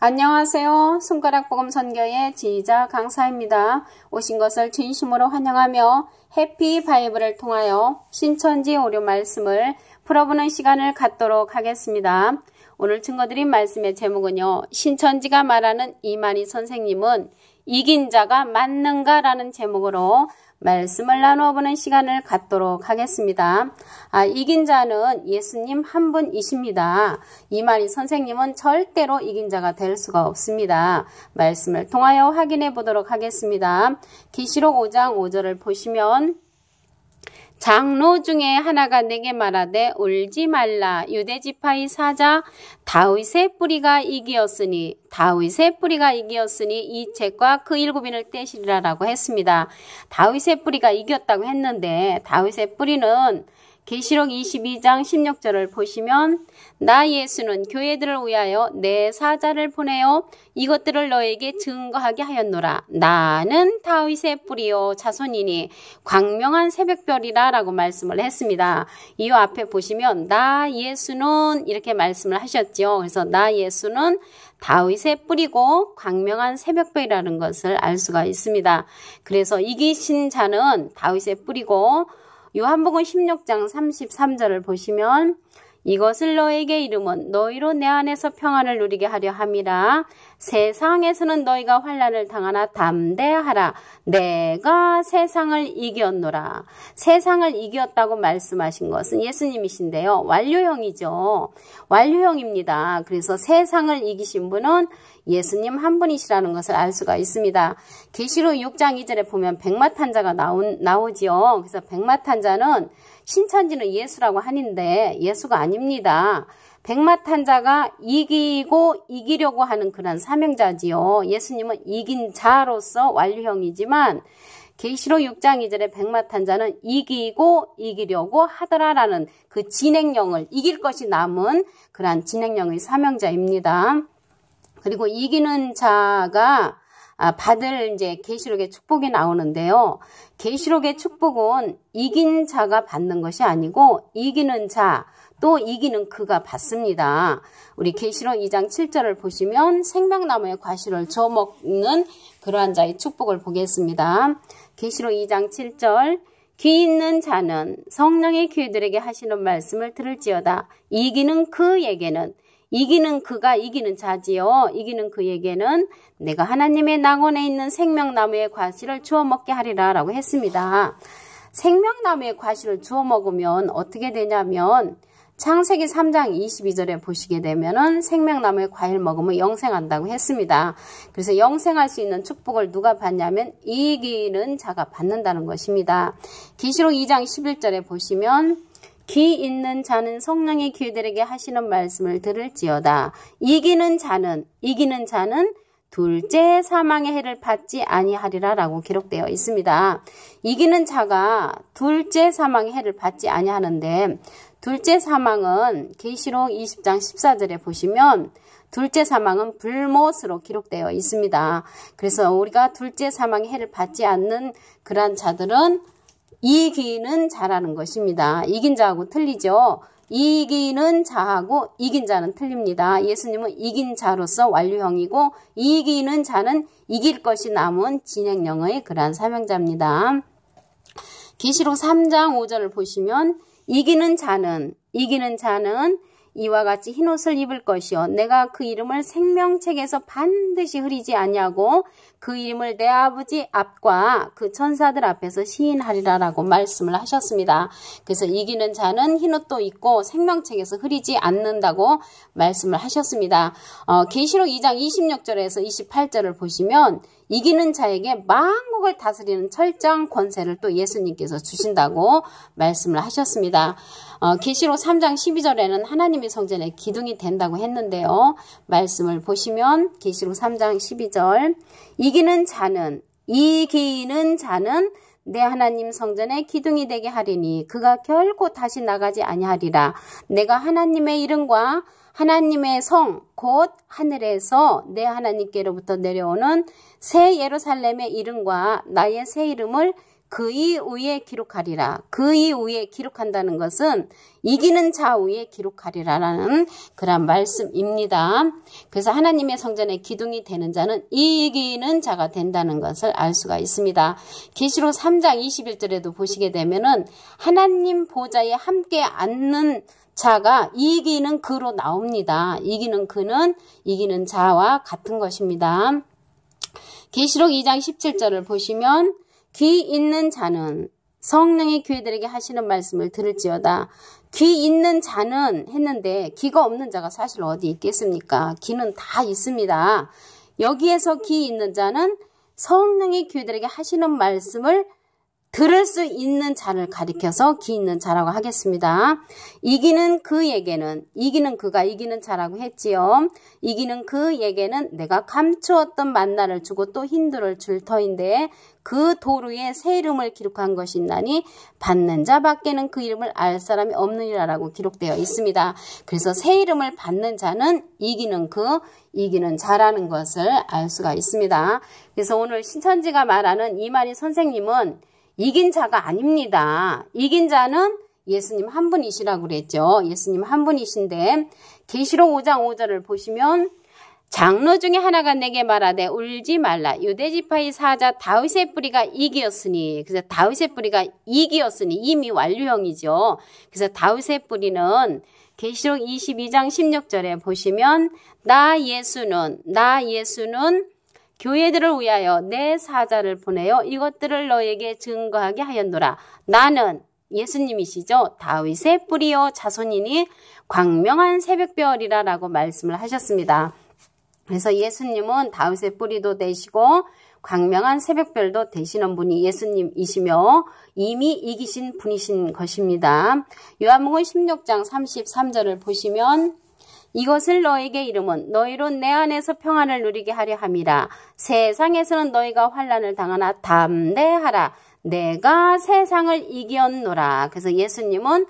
안녕하세요. 손가락복음 선교의 지휘자 강사입니다. 오신 것을 진심으로 환영하며 해피 바이블을 통하여 신천지 오류 말씀을 풀어보는 시간을 갖도록 하겠습니다. 오늘 증거드린 말씀의 제목은요. 신천지가 말하는 이만희 선생님은 이긴 자가 맞는가라는 제목으로 말씀을 나누어보는 시간을 갖도록 하겠습니다. 이긴 자는 예수님 한 분이십니다. 이만희 선생님은 절대로 이긴 자가 될 수가 없습니다. 말씀을 통하여 확인해 보도록 하겠습니다. 계시록 5장 5절을 보시면 장로 중에 하나가 내게 말하되 울지 말라. 유대지파의 사자 다윗의 뿌리가 이기었으니 이 책과 그 7인을 떼시리라 라고 했습니다. 다윗의 뿌리가 이겼다고 했는데 다윗의 뿌리는 계시록 22장 16절을 보시면 나 예수는 교회들을 위하여 내 사자를 보내어 이것들을 너에게 증거하게 하였노라. 나는 다윗의 뿌리요 자손이니 광명한 새벽별이라 라고 말씀을 했습니다. 이 앞에 보시면 나 예수는 이렇게 말씀을 하셨죠. 그래서 나 예수는 다윗의 뿌리고 광명한 새벽별이라는 것을 알 수가 있습니다. 그래서 이기신 자는 다윗의 뿌리고 요한복음 16장 33절을 보시면 이것을 너에게 이름은 너희로 내 안에서 평안을 누리게 하려 함이라. 세상에서는 너희가 환난을 당하나 담대하라. 내가 세상을 이겼노라. 세상을 이겼다고 말씀하신 것은 예수님이신데요. 완료형이죠. 완료형입니다. 그래서 세상을 이기신 분은 예수님 한 분이시라는 것을 알 수가 있습니다. 계시록 6장 2절에 보면 백마탄자가 나오지요. 그래서 백마탄자는 신천지는 예수라고 하는데 예수가 아닙니다. 백마탄자가 이기려고 하는 그런 사명자지요. 예수님은 이긴 자로서 완료형이지만 계시록 6장 2절에 백마탄자는 이기려고 하더라라는 그 진행령을 이길 것이 남은 그러한 진행령의 사명자입니다. 그리고 이기는 자가 받을 이제 계시록의 축복이 나오는데요. 계시록의 축복은 이긴 자가 받는 것이 아니고 이기는 자, 또 이기는 그가 받습니다. 우리 계시록 2장 7절을 보시면 생명나무의 과실을 주워 먹는 그러한 자의 축복을 보겠습니다. 계시록 2장 7절 귀 있는 자는 성령의 귀들에게 하시는 말씀을 들을지어다. 이기는 그에게는 이기는 그가 이기는 자지요. 이기는 그에게는 내가 하나님의 낙원에 있는 생명나무의 과실을 주워 먹게 하리라 라고 했습니다. 생명나무의 과실을 주워 먹으면 어떻게 되냐면 창세기 3장 22절에 보시게 되면은 생명나무의 과일 먹으면 영생한다고 했습니다. 그래서 영생할 수 있는 축복을 누가 받냐면 이기는 자가 받는다는 것입니다. 계시록 2장 11절에 보시면 귀 있는 자는 성령의 귀들에게 하시는 말씀을 들을지어다. 이기는 자는 둘째 사망의 해를 받지 아니하리라 라고 기록되어 있습니다. 이기는 자가 둘째 사망의 해를 받지 아니하는데 둘째 사망은 계시록 20장 14절에 보시면 둘째 사망은 불못으로 기록되어 있습니다. 그래서 우리가 둘째 사망의 해를 받지 않는 그러한 자들은 이기는 자라는 것입니다. 이긴 자하고 틀리죠. 이기는 자하고 이긴 자는 틀립니다. 예수님은 이긴 자로서 완료형이고 이기는 자는 이길 것이 남은 진행령의 그러한 사명자입니다. 계시록 3장 5절을 보시면 이기는 자는 이와 같이 흰옷을 입을 것이요 내가 그 이름을 생명책에서 반드시 흐리지 아니하고 그 이름을 내 아버지 앞과 그 천사들 앞에서 시인하리라 라고 말씀을 하셨습니다. 그래서 이기는 자는 흰옷도 입고 생명책에서 흐리지 않는다고 말씀을 하셨습니다. 계시록 2장 26절에서 28절을 보시면 이기는 자에게 만국을 다스리는 철저한 권세를 또 예수님께서 주신다고 말씀을 하셨습니다. 계시록 3장 12절에는 하나님의 성전에 기둥이 된다고 했는데요. 말씀을 보시면 계시록 3장 12절 이기는 자는 내 하나님 성전에 기둥이 되게 하리니 그가 결코 다시 나가지 아니하리라. 내가 하나님의 이름과 하나님의 성 곧 하늘에서 내 하나님께로부터 내려오는 새 예루살렘의 이름과 나의 새 이름을 그 이후에 기록하리라. 그 이후에 기록한다는 것은 이기는 자 후에 기록하리라라는 그런 말씀입니다. 그래서 하나님의 성전에 기둥이 되는 자는 이기는 자가 된다는 것을 알 수가 있습니다. 계시록 3장 21절에도 보시게 되면은 하나님 보좌에 함께 앉는 자가 이기는 그로 나옵니다. 이기는 그는 이기는 자와 같은 것입니다. 계시록 2장 17절을 보시면 귀 있는 자는 성령이 교회들에게 하시는 말씀을 들을지어다. 귀 있는 자는 했는데 귀가 없는 자가 사실 어디 있겠습니까? 귀는 다 있습니다. 여기에서 귀 있는 자는 성령이 교회들에게 하시는 말씀을 들을 수 있는 자를 가리켜서 귀 있는 자라고 하겠습니다. 이기는 그에게는, 이기는 그가 이기는 자라고 했지요. 이기는 그에게는 내가 감추었던 만나를 주고 또 흰돌을 줄 터인데 그 도루에 새 이름을 기록한 것이 있나니 받는 자밖에는 그 이름을 알 사람이 없느니라라고 기록되어 있습니다. 그래서 새 이름을 받는 자는 이기는 그, 이기는 자라는 것을 알 수가 있습니다. 그래서 오늘 신천지가 말하는 이만희 선생님은 이긴 자가 아닙니다. 이긴 자는 예수님 한 분이시라고 그랬죠. 예수님 한 분이신데 계시록 5장 5절을 보시면 장로 중에 하나가 내게 말하되 울지 말라. 유대지파의 사자 다윗의 뿌리가 이기었으니. 그래서 다윗의 뿌리가 이기었으니 이미 완료형이죠. 그래서 다윗의 뿌리는 계시록 22장 16절에 보시면 나 예수는 교회들을 위하여 내 사자를 보내어 이것들을 너에게 증거하게 하였노라. 나는 예수님이시죠. 다윗의 뿌리요 자손이니 광명한 새벽별이라 라고 말씀을 하셨습니다. 그래서 예수님은 다윗의 뿌리도 되시고 광명한 새벽별도 되시는 분이 예수님이시며 이미 이기신 분이신 것입니다. 요한복음 16장 33절을 보시면 이것을 너에게 이름은 너희로 내 안에서 평안을 누리게 하려 함이라. 세상에서는 너희가 환난을 당하나 담대하라. 내가 세상을 이겼노라. 그래서 예수님은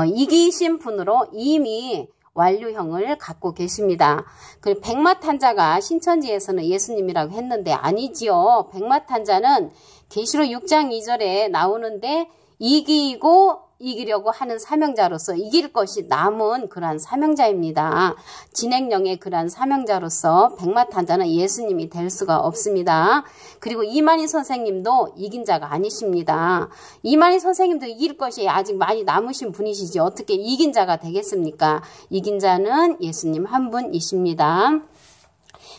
이기신 분으로 이미 완료형을 갖고 계십니다. 그 백마탄자가 신천지에서는 예수님이라고 했는데 아니지요. 백마탄자는 계시록 6장 2절에 나오는데 이기려고 하는 사명자로서 이길 것이 남은 그러한 사명자입니다. 진행령의 그러한 사명자로서 백마탄자는 예수님이 될 수가 없습니다. 그리고 이만희 선생님도 이긴 자가 아니십니다. 이만희 선생님도 이길 것이 아직 많이 남으신 분이시지 어떻게 이긴 자가 되겠습니까? 이긴 자는 예수님 한 분이십니다.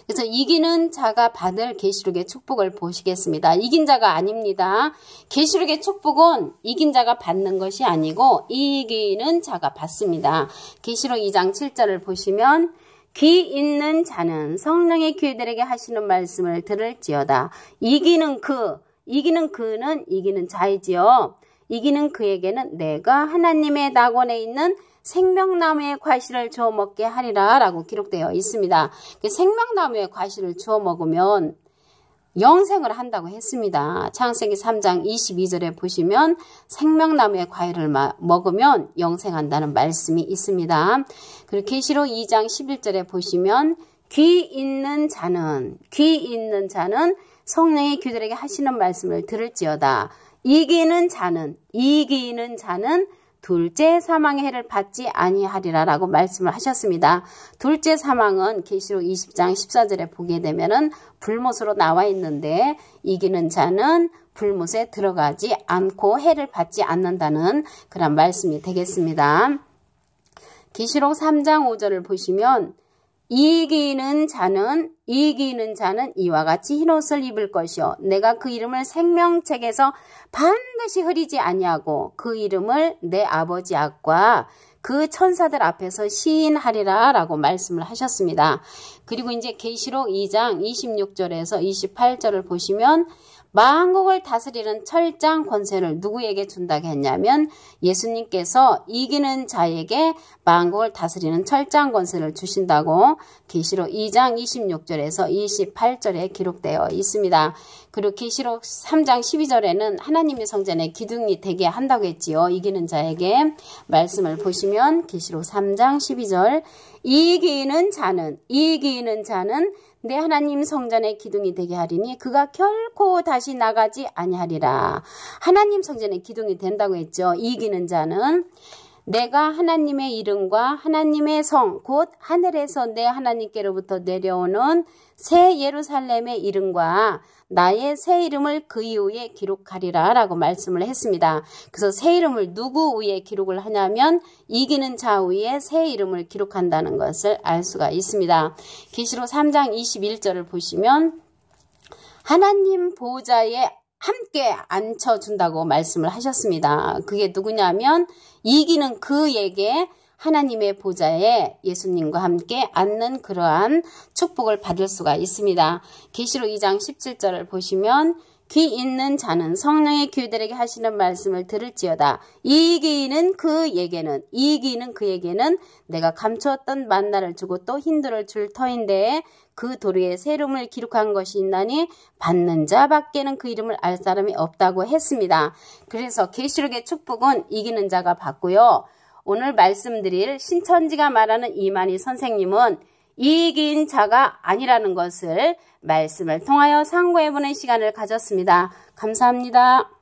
그래서 이기는 자가 받을 계시록의 축복을 보시겠습니다. 이긴 자가 아닙니다. 계시록의 축복은 이긴 자가 받는 것이 아니고 이기는 자가 받습니다. 계시록 2장 7절을 보시면 귀 있는 자는 성령의 교회들에게 하시는 말씀을 들을지어다. 이기는 그는 이기는 자이지요. 이기는 그에게는 내가 하나님의 낙원에 있는 생명나무의 과실을 주워 먹게 하리라 라고 기록되어 있습니다. 생명나무의 과실을 주워 먹으면 영생을 한다고 했습니다. 창세기 3장 22절에 보시면 생명나무의 과일을 먹으면 영생한다는 말씀이 있습니다. 그리고 계시록 2장 11절에 보시면 귀 있는 자는 성령의 교들에게 하시는 말씀을 들을지어다. 이기는 자는 둘째 사망의 해를 받지 아니하리라 라고 말씀을 하셨습니다. 둘째 사망은 계시록 20장 14절에 보게 되면은 불못으로 나와 있는데 이기는 자는 불못에 들어가지 않고 해를 받지 않는다는 그런 말씀이 되겠습니다. 계시록 3장 5절을 보시면 이기는 자는 이와 같이 흰옷을 입을 것이요 내가 그 이름을 생명책에서 반드시 흐리지 아니하고 그 이름을 내 아버지 앞과 그 천사들 앞에서 시인하리라 라고 말씀을 하셨습니다. 그리고 이제 계시록 2장 26절에서 28절을 보시면 만국을 다스리는 철장 권세를 누구에게 준다고 했냐면 예수님께서 이기는 자에게 만국을 다스리는 철장 권세를 주신다고 계시록 2장 26절에서 28절에 기록되어 있습니다. 그리고 계시록 3장 12절에는 하나님의 성전에 기둥이 되게 한다고 했지요. 이기는 자에게 말씀을 보시면 계시록 3장 12절 이기는 자는 내 하나님 성전의 기둥이 되게 하리니 그가 결코 다시 나가지 아니하리라. 하나님 성전의 기둥이 된다고 했죠. 이기는 자는 내가 하나님의 이름과 하나님의 성 곧 하늘에서 내 하나님께로부터 내려오는 새 예루살렘의 이름과 나의 새 이름을 그 이후에 기록하리라 라고 말씀을 했습니다. 그래서 새 이름을 누구 위에 기록을 하냐면 이기는 자 위에 새 이름을 기록한다는 것을 알 수가 있습니다. 계시록 3장 21절을 보시면 하나님 보좌에 함께 앉혀준다고 말씀을 하셨습니다. 그게 누구냐면 이기는 그에게 하나님의 보좌에 예수님과 함께 앉는 그러한 축복을 받을 수가 있습니다. 계시록 2장 17절을 보시면 귀 있는 자는 성령의 교회들에게 하시는 말씀을 들을지어다. 이기는 그에게는 내가 감추었던 만나를 주고 또 흰돌을 줄 터인데 그 도리에 새 이름을 기록한 것이 있나니 받는 자밖에는 그 이름을 알 사람이 없다고 했습니다. 그래서 계시록의 축복은 이기는 자가 받고요. 오늘 말씀드릴 신천지가 말하는 이만희 선생님은 이긴 자가 아니라는 것을 말씀을 통하여 상고해보는 시간을 가졌습니다. 감사합니다.